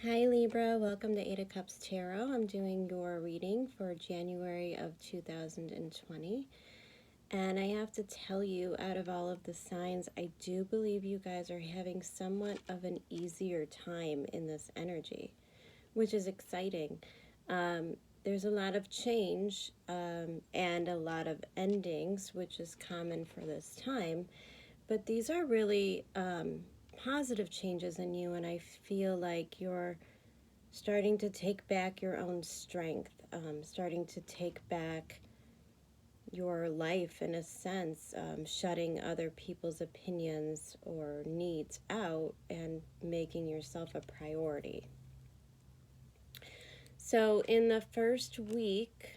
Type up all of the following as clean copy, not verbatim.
Hi Libra, welcome to 8 of Cups Tarot. I'm doing your reading for January of 2020. And I have to tell you, out of all of the signs, I do believe you guys are having somewhat of an easier time in this energy, which is exciting. There's a lot of change and a lot of endings, which is common for this time. But these are really positive changes in you, and I feel like you're starting to take back your own strength, starting to take back your life in a sense, shutting other people's opinions or needs out and making yourself a priority. So in the first week,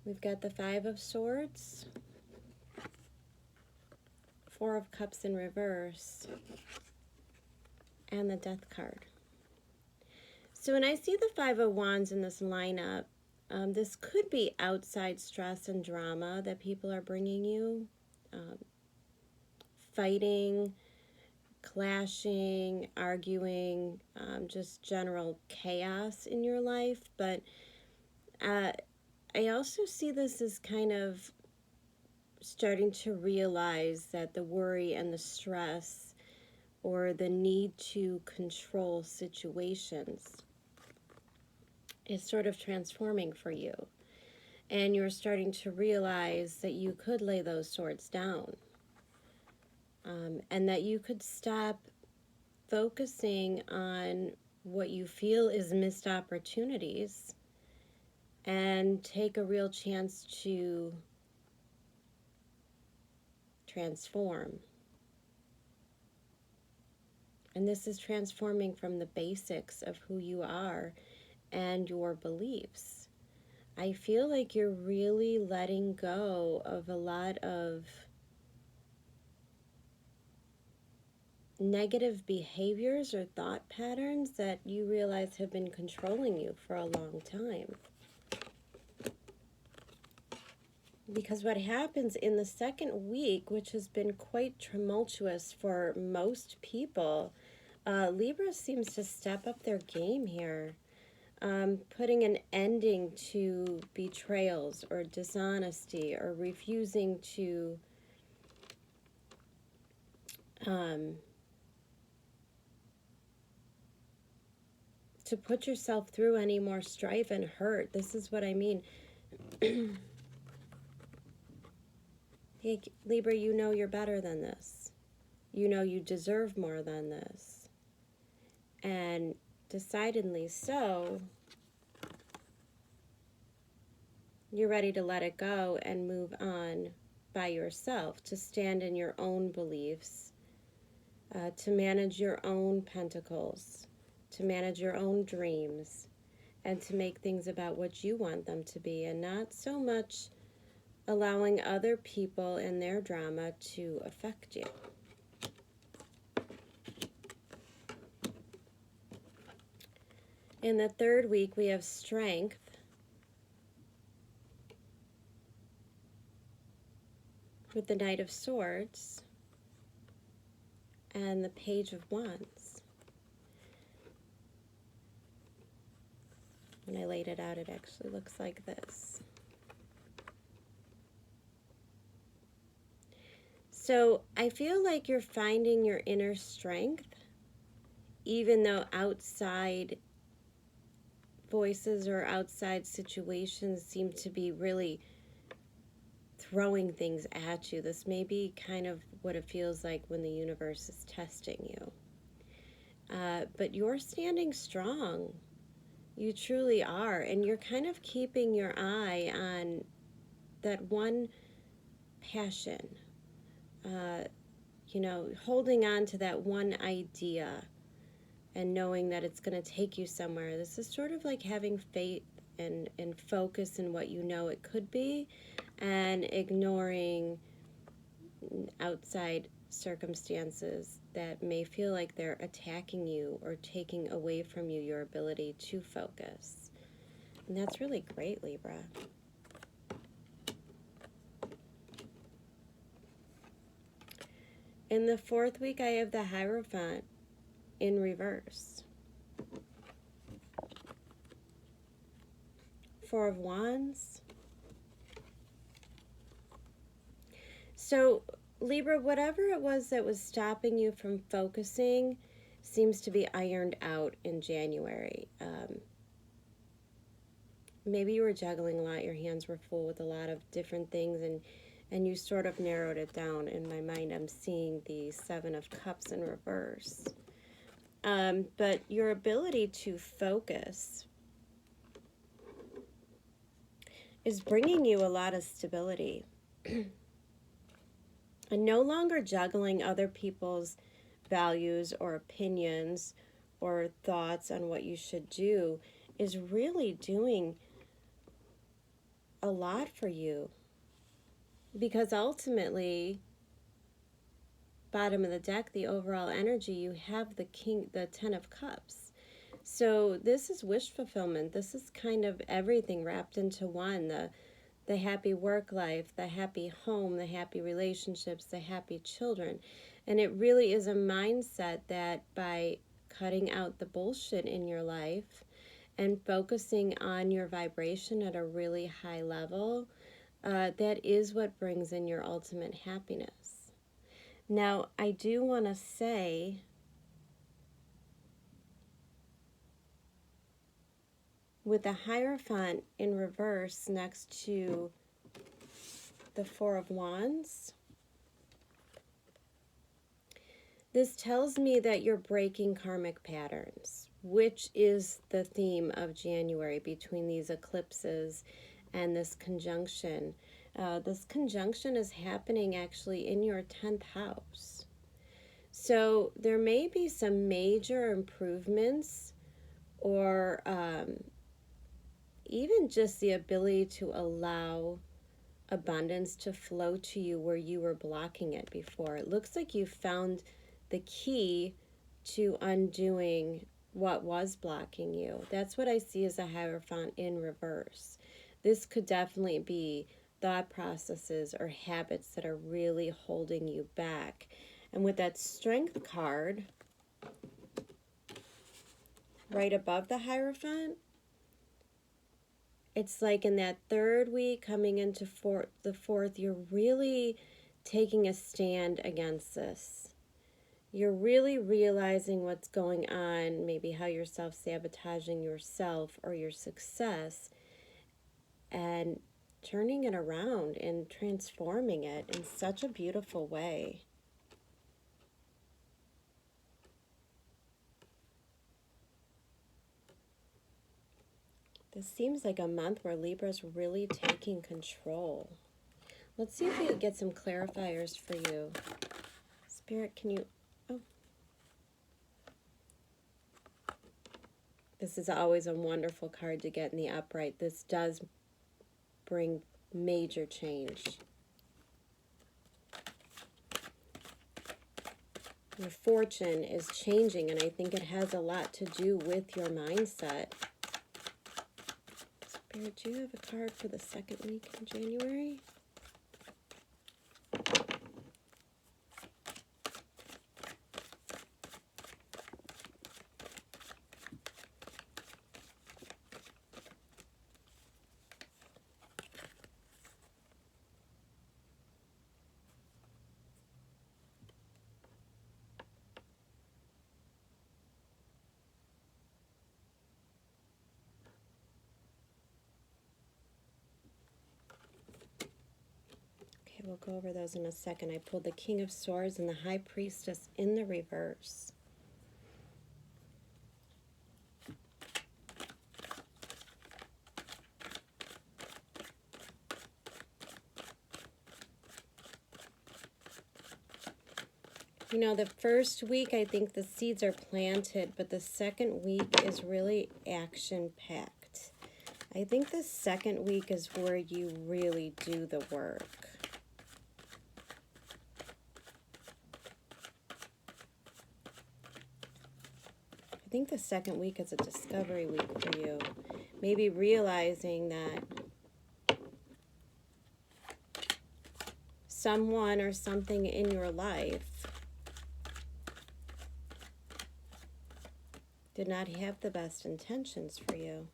we've got the Five of Swords, Four of Cups in reverse, and the Death card. So when I see the Five of Wands in this lineup, this could be outside stress and drama that people are bringing you, fighting, clashing, arguing, just general chaos in your life. But I also see this as kind of starting to realize that the worry and the stress or the need to control situations is sort of transforming for you. And you're starting to realize that you could lay those swords down. And that you could stop focusing on what you feel is missed opportunities and take a real chance to transform. And this is transforming from the basics of who you are and your beliefs. I feel like you're really letting go of a lot of negative behaviors or thought patterns that you realize have been controlling you for a long time. Because what happens in the second week, which has been quite tumultuous for most people, Libra seems to step up their game here, putting an ending to betrayals or dishonesty or refusing to put yourself through any more strife and hurt. This is what I mean. Hey, Libra, you know you're better than this. You know you deserve more than this. And decidedly so, you're ready to let it go and move on by yourself, to stand in your own beliefs, to manage your own pentacles, to manage your own dreams, and to make things about what you want them to be, and not so much allowing other people and their drama to affect you. In the third week, we have Strength. With the Knight of Swords and the Page of Wands. When I laid it out, it actually looks like this. So I feel like you're finding your inner strength, even though outside voices or outside situations seem to be really throwing things at you. This may be kind of what it feels like when the universe is testing you. But you're standing strong. You truly are. And you're kind of keeping your eye on that one passion. Holding on to that one idea and knowing that it's going to take you somewhere. This is sort of like having faith and focus in what you know it could be, and ignoring outside circumstances that may feel like they're attacking you or taking away from you your ability to focus. And that's really great, Libra. In the fourth week, I have the Hierophant in reverse. Four of Wands. So, Libra, whatever it was that was stopping you from focusing seems to be ironed out in January. Maybe you were juggling a lot. Your hands were full with a lot of different things, and you sort of narrowed it down. In my mind, I'm seeing the Seven of Cups in reverse. But your ability to focus is bringing you a lot of stability. And no longer juggling other people's values or opinions or thoughts on what you should do is really doing a lot for you. Because ultimately, bottom of the deck, the overall energy, you have the Ten of Cups. So this is wish fulfillment. This is kind of everything wrapped into one. The happy work life, the happy home, the happy relationships, the happy children. And it really is a mindset that by cutting out the bullshit in your life and focusing on your vibration at a really high level, that is what brings in your ultimate happiness. Now, I do want to say with the Hierophant in reverse next to the Four of Wands, this tells me that you're breaking karmic patterns, which is the theme of January between these eclipses and this conjunction. This conjunction is happening actually in your 10th house. So there may be some major improvements or even just the ability to allow abundance to flow to you where you were blocking it before. It looks like you found the key to undoing what was blocking you. That's what I see as a Hierophant in reverse. This could definitely be thought processes or habits that are really holding you back. And with that Strength card right above the Hierophant, it's like in that third week coming into the fourth, you're really taking a stand against this. You're really realizing what's going on, maybe how you're self-sabotaging yourself or your success, and turning it around and transforming it in such a beautiful way. This seems like a month where Libra's really taking control. Let's see if we can get some clarifiers for you. Spirit, can you... Oh. This is always a wonderful card to get in the upright. This does bring major change. Your fortune is changing, and I think it has a lot to do with your mindset. Spirit, do you have a card for the second week in January? We'll go over those in a second. I pulled the King of Swords and the High Priestess in the reverse. You know, the first week, I think the seeds are planted, but the second week is really action-packed. I think the second week is where you really do the work. I think the second week is a discovery week for you. Maybe realizing that someone or something in your life did not have the best intentions for you.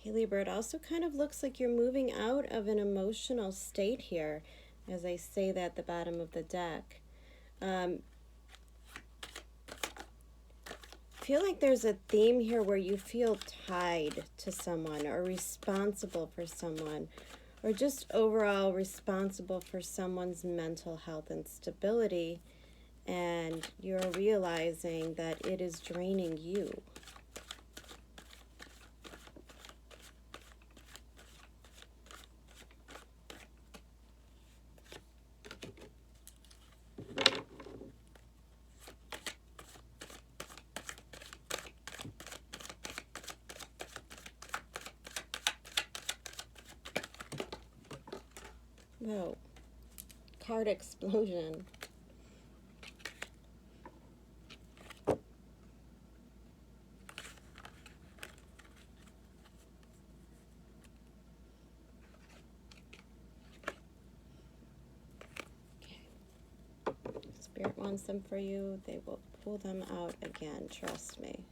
Okay, Libra, it also kind of looks like you're moving out of an emotional state here, as I say that at the bottom of the deck. I feel like there's a theme here where you feel tied to someone or responsible for someone, or just overall responsible for someone's mental health and stability, and you're realizing that it is draining you. Whoa, card explosion. Spirit wants them for you. They will pull them out again. Trust me.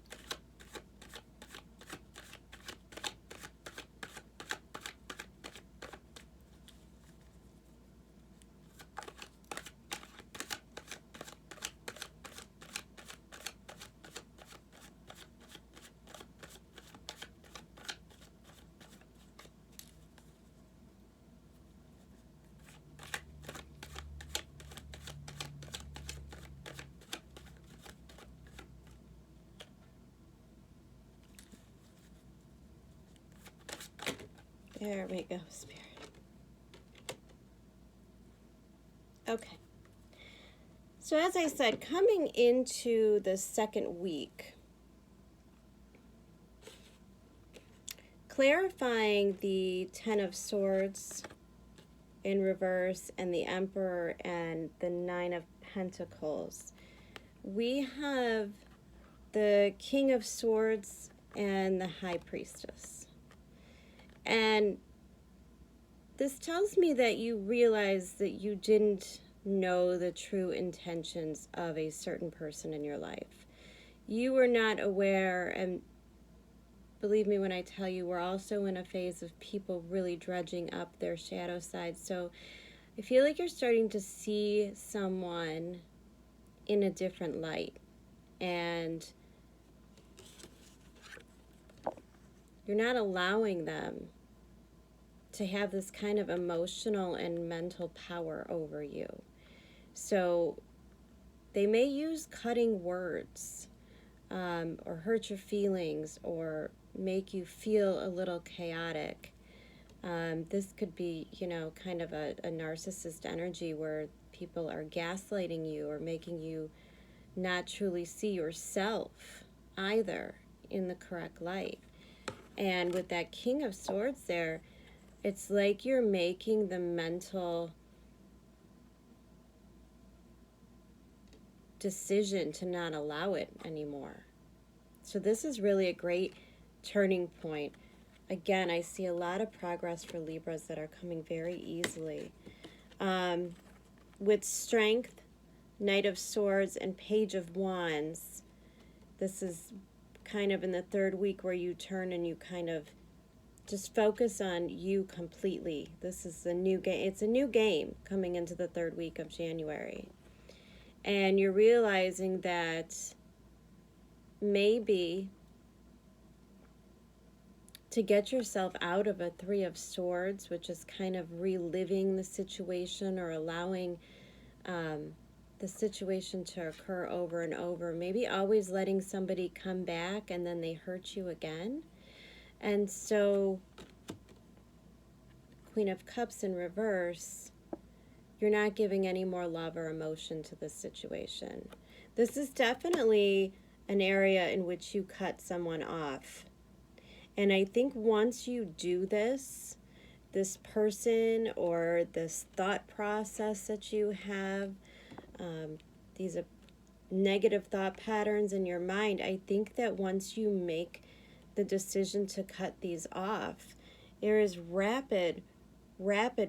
There we go, Spirit. Okay. So as I said, coming into the second week, clarifying the Ten of Swords in reverse and the Emperor and the Nine of Pentacles, we have the King of Swords and the High Priestess. And this tells me that you realize that you didn't know the true intentions of a certain person in your life. You were not aware, and believe me when I tell you, we're also in a phase of people really dredging up their shadow side. So I feel like you're starting to see someone in a different light, and you're not allowing them to have this kind of emotional and mental power over you. So they may use cutting words, or hurt your feelings, or make you feel a little chaotic. This could be, you know, kind of a narcissist energy where people are gaslighting you or making you not truly see yourself either in the correct light. And with that King of Swords there, it's like you're making the mental decision to not allow it anymore. So this is really a great turning point. Again, I see a lot of progress for Libras that are coming very easily. With Strength, Knight of Swords, and Page of Wands, this is kind of in the third week where you turn and you kind of just focus on you completely. This is a new game. It's a new game coming into the third week of January. And you're realizing that maybe to get yourself out of a Three of Swords, which is kind of reliving the situation or allowing the situation to occur over and over, maybe always letting somebody come back and then they hurt you again. And so, Queen of Cups in reverse, you're not giving any more love or emotion to this situation. This is definitely an area in which you cut someone off. And I think once you do this, this person or this thought process that you have, these negative thought patterns in your mind, I think that once you make the decision to cut these off, there is rapid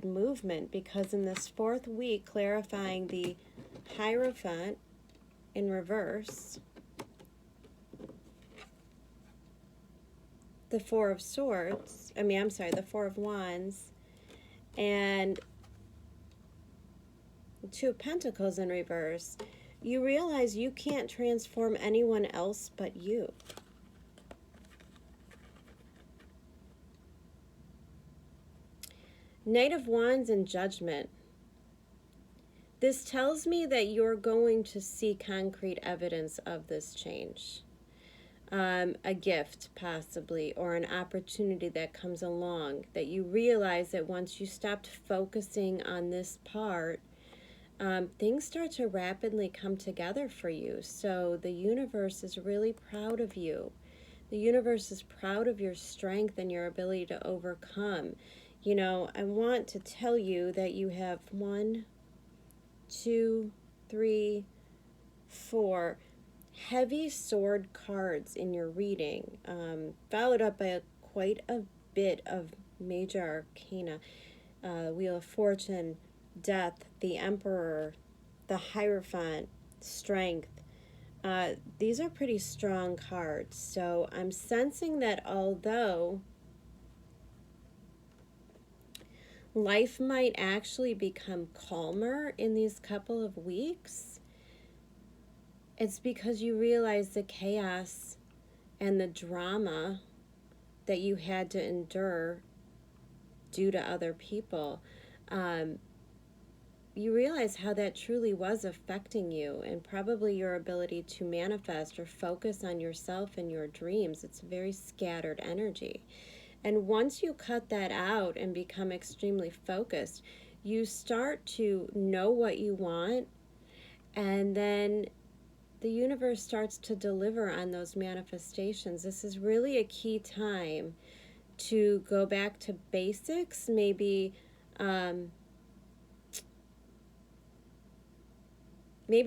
movement, because in this fourth week, clarifying the Hierophant in reverse, the Four of Swords, the Four of Wands, and Two of Pentacles in reverse, you realize you can't transform anyone else but you. Knight of Wands and Judgment. This tells me that you're going to see concrete evidence of this change. A gift, possibly, or an opportunity that comes along, that you realize that once you stopped focusing on this part, things start to rapidly come together for you. So the universe is really proud of you. The universe is proud of your strength and your ability to overcome. You know, I want to tell you that you have 1, 2, 3, 4 heavy sword cards in your reading, followed up by quite a bit of major arcana. Wheel of Fortune, Death, the Emperor, the Hierophant, Strength. These are pretty strong cards. So I'm sensing that although life might actually become calmer in these couple of weeks, it's because you realize the chaos and the drama that you had to endure due to other people. You realize how that truly was affecting you, and probably your ability to manifest or focus on yourself and your dreams. It's very scattered energy. And once you cut that out and become extremely focused, you start to know what you want, and then the universe starts to deliver on those manifestations. This is really a key time to go back to basics, maybe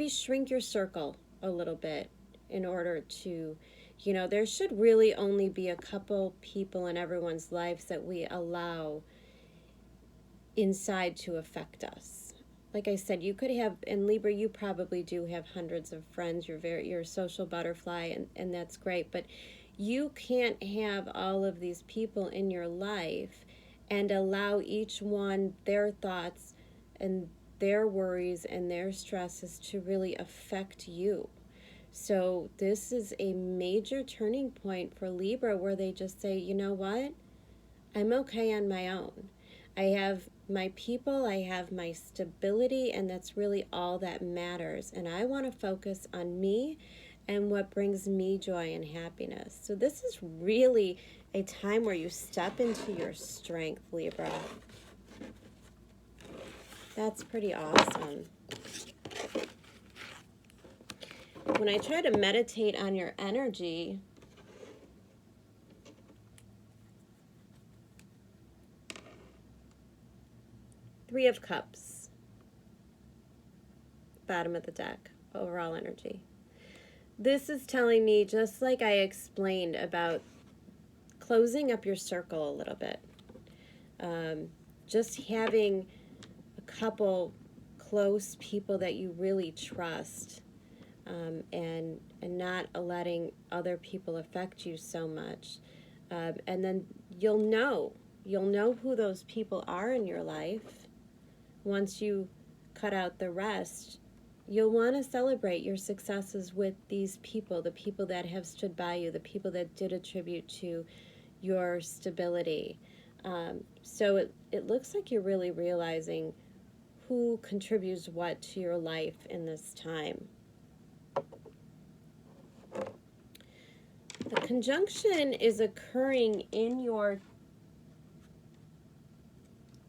shrink your circle a little bit in order to, there should really only be a couple people in everyone's lives that we allow inside to affect us. Like I said, you could have, in Libra, you probably do have hundreds of friends. You're a social butterfly, and that's great. But you can't have all of these people in your life and allow each one their thoughts and their worries and their stresses to really affect you. So this is a major turning point for Libra, where they just say, you know what? I'm okay on my own. I have my people, I have my stability, and that's really all that matters. And I want to focus on me and what brings me joy and happiness. So this is really a time where you step into your strength, Libra. That's pretty awesome. When I try to meditate on your energy, Three of Cups, bottom of the deck, overall energy. This is telling me, just like I explained about closing up your circle a little bit, just having a couple close people that you really trust, and not letting other people affect you so much. And then you'll know who those people are in your life. Once you cut out the rest, you'll want to celebrate your successes with these people, the people that have stood by you, the people that did attribute to your stability. So it looks like you're really realizing who contributes what to your life in this time. The conjunction is occurring in your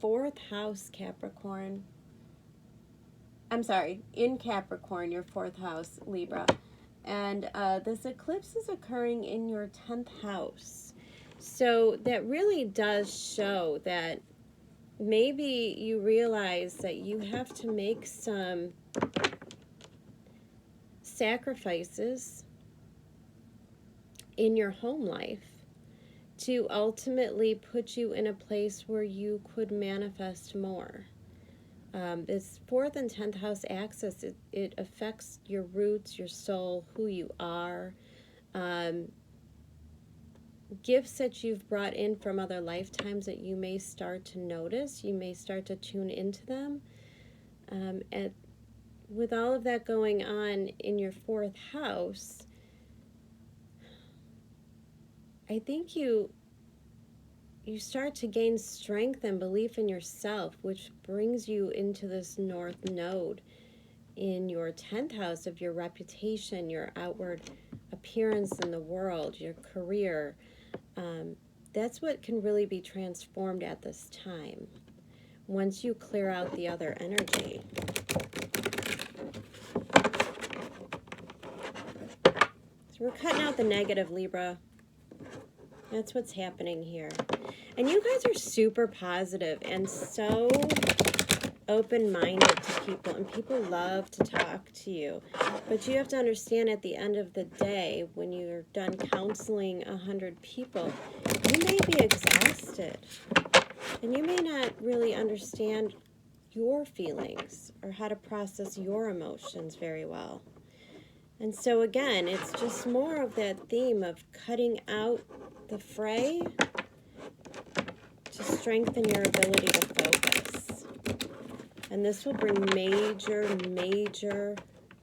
4th house, Capricorn. I'm sorry, in Capricorn, your 4th house, Libra. And this eclipse is occurring in your 10th house. So that really does show that maybe you realize that you have to make some sacrifices in your home life to ultimately put you in a place where you could manifest more. This 4th and 10th house axis, it affects your roots, your soul, who you are, gifts that you've brought in from other lifetimes that you may start to notice. You may start to tune into them. And with all of that going on in your 4th house, I think you start to gain strength and belief in yourself, which brings you into this north node in your 10th house of your reputation, your outward appearance in the world, your career. That's what can really be transformed at this time once you clear out the other energy. So we're cutting out the negative, Libra. That's what's happening here. And you guys are super positive and so open-minded to people, and people love to talk to you. But you have to understand, at the end of the day, when you're done counseling 100 people, you may be exhausted. And you may not really understand your feelings or how to process your emotions very well. And so again, it's just more of that theme of cutting out the fray to strengthen your ability to focus. And this will bring major, major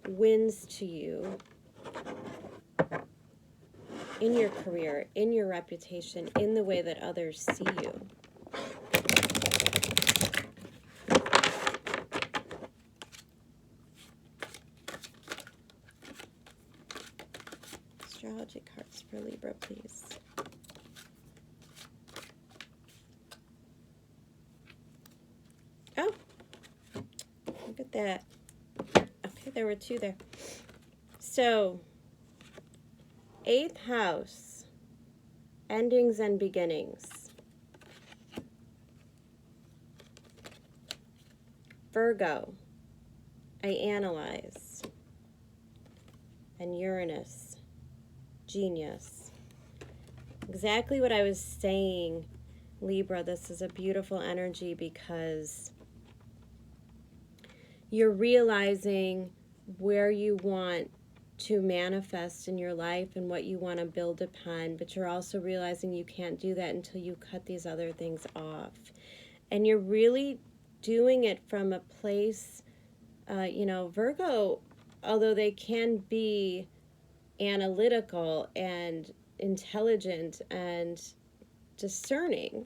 wins to you in your career, in your reputation, in the way that others see you. Astrology cards for Libra, please. Oh, look at that. Okay, there were 2 there. So, 8th house, endings and beginnings. Virgo, I analyze. And Uranus, genius. Exactly what I was saying, Libra. This is a beautiful energy because you're realizing where you want to manifest in your life and what you want to build upon, but you're also realizing you can't do that until you cut these other things off. And you're really doing it from a place, Virgo, although they can be analytical and intelligent and discerning,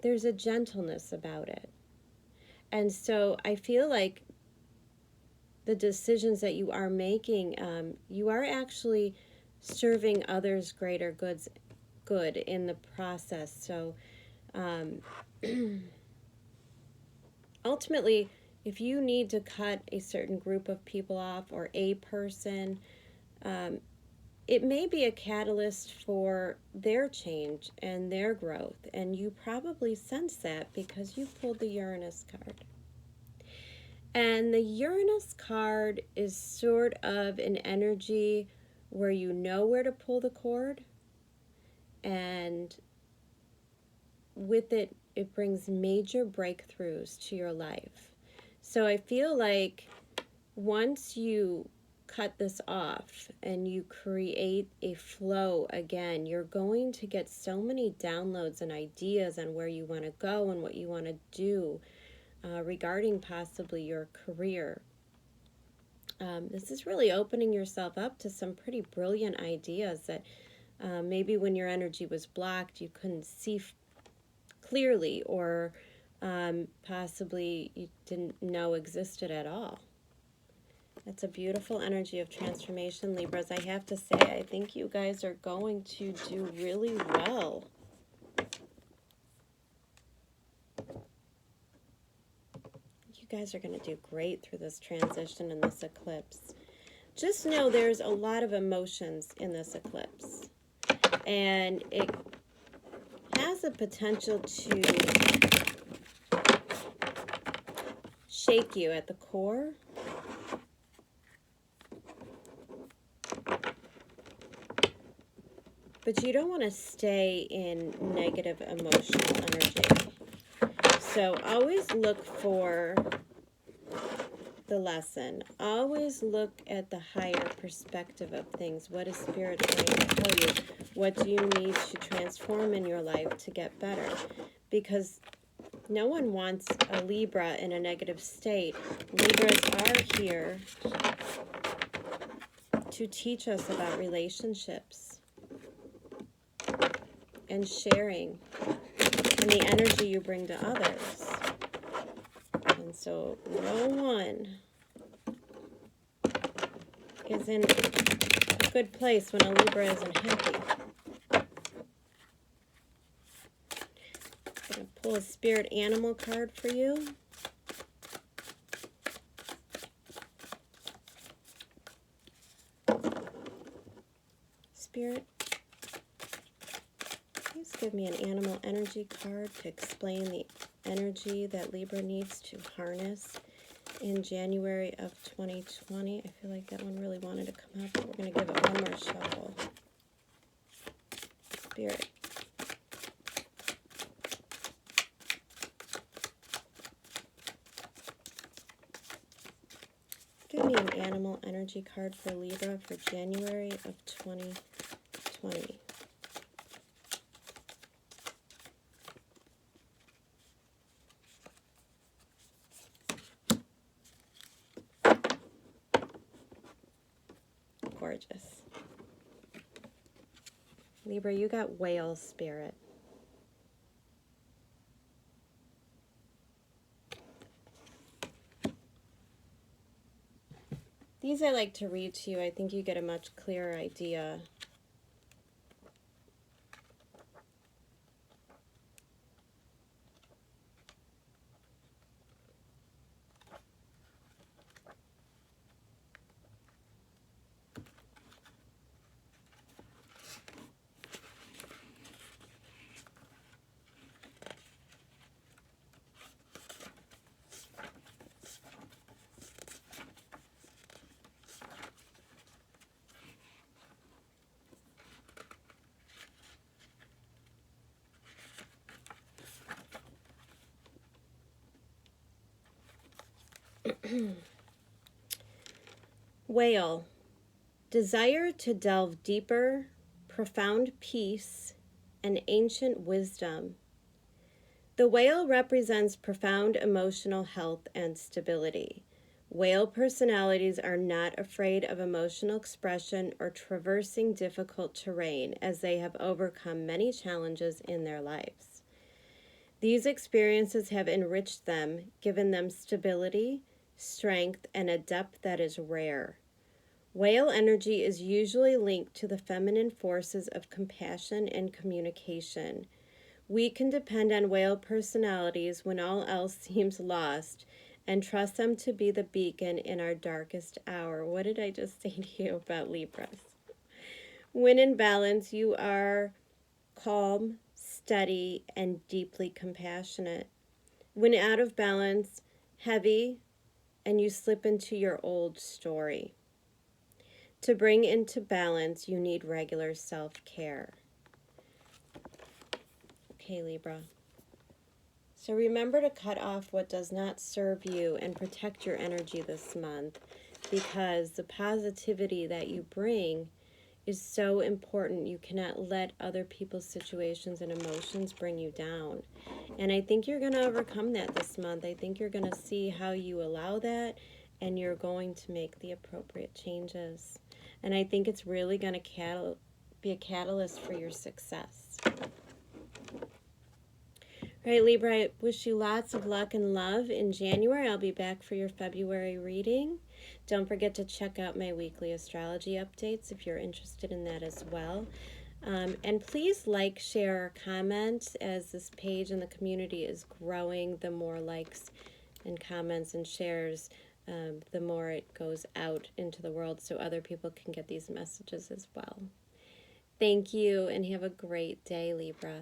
there's a gentleness about it. And so I feel like the decisions that you are making, you are actually serving others greater good in the process. So ultimately, if you need to cut a certain group of people off or a person, it may be a catalyst for their change and their growth. And you probably sense that because you pulled the Uranus card. And the Uranus card is sort of an energy where you know where to pull the cord. And with it, it brings major breakthroughs to your life. So I feel like once you cut this off and you create a flow again, you're going to get so many downloads and ideas on where you want to go and what you want to do regarding possibly your career. This is really opening yourself up to some pretty brilliant ideas that maybe when your energy was blocked you couldn't see clearly, or possibly you didn't know existed at all. It's a beautiful energy of transformation, Libras. I have to say, I think you guys are going to do really well. You guys are going to do great through this transition and this eclipse. Just know there's a lot of emotions in this eclipse. And it has a potential to shake you at the core. But you don't want to stay in negative emotional energy. So always look for the lesson. Always look at the higher perspective of things. What is Spirit trying to tell you? What do you need to transform in your life to get better? Because no one wants a Libra in a negative state. Libras are here to teach us about relationships and sharing and the energy you bring to others. And so no one is in a good place when a Libra isn't happy. I'm going to pull a spirit animal card for you. Spirit, please give me an animal energy card to explain the energy that Libra needs to harness in January of 2020. I feel like that one really wanted to come up, but we're going to give it one more shuffle. Spirit. Give me an animal energy card for Libra for January of 2020. Gorgeous. Libra, you got whale spirit. These I like to read to you. I think you get a much clearer idea. Whale, desire to delve deeper, profound peace, and ancient wisdom. The whale represents profound emotional health and stability. Whale personalities are not afraid of emotional expression or traversing difficult terrain, as they have overcome many challenges in their lives. These experiences have enriched them, given them stability, strength, and a depth that is rare. Whale energy is usually linked to the feminine forces of compassion and communication. We can depend on whale personalities when all else seems lost and trust them to be the beacon in our darkest hour. What did I just say to you about Libras? When in balance, you are calm, steady, and deeply compassionate. When out of balance, heavy, and you slip into your old story. To bring into balance, you need regular self-care. Okay, Libra. So remember to cut off what does not serve you and protect your energy this month, because the positivity that you bring is so important. You cannot let other people's situations and emotions bring you down. And I think you're going to overcome that this month. I think you're going to see how you allow that, and you're going to make the appropriate changes. And I think it's really going to be a catalyst for your success. All right, Libra, I wish you lots of luck and love in January. I'll be back for your February reading. Don't forget to check out my weekly astrology updates if you're interested in that as well. And please like, share, or comment as this page and the community is growing. The more likes and comments and shares, the more it goes out into the world so other people can get these messages as well. Thank you and have a great day, Libra.